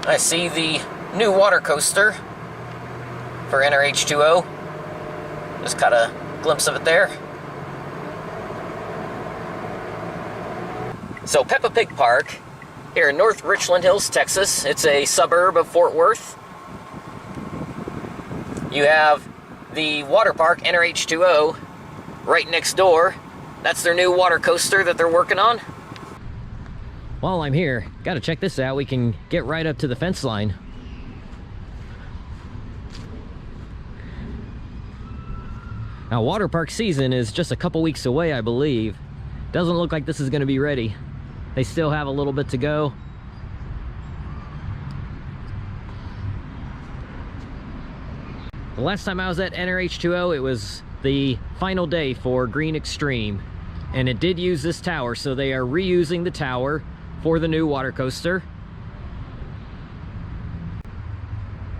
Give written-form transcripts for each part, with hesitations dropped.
I see the new water coaster for NRH2O. Just caught a glimpse of it there. So Peppa Pig Park here in North Richland Hills, Texas. It's a suburb of Fort Worth. You have the water park, NRH2O, right next door. That's their new water coaster that they're working on. While I'm here, gotta check this out. We can get right up to the fence line. Now, water park season is just a couple weeks away, I believe. Doesn't look like this is gonna be ready. They still have a little bit to go. The last time I was at NRH2O, it was the final day for Green Extreme, and it did use this tower, so they are reusing the tower for the new water coaster.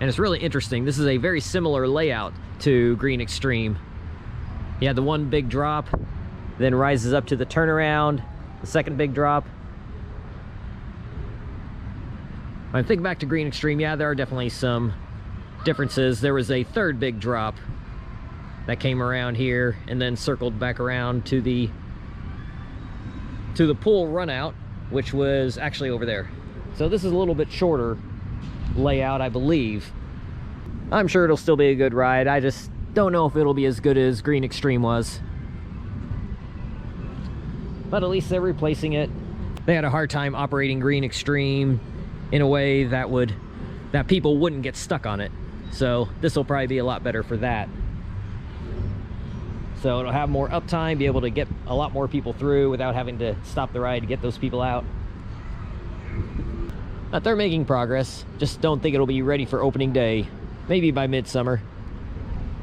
And it's really interesting. This is a very similar layout to Green Extreme. You had the one big drop, then rises up to the turnaround, the second big drop. When I think back to Green Extreme, yeah, there are definitely some differences. There was a third big drop that came around here and then circled back around to the pool run out, which was actually over there. So this is a little bit shorter layout, I believe. I'm sure it'll still be a good ride. I just don't know if it'll be as good as Green Extreme was. But at least they're replacing it. They had a hard time operating Green Extreme in a way that people wouldn't get stuck on it. So this will probably be a lot better for that. So it'll have more uptime, be able to get a lot more people through without having to stop the ride to get those people out. But they're making progress. Just don't think it'll be ready for opening day. Maybe by midsummer.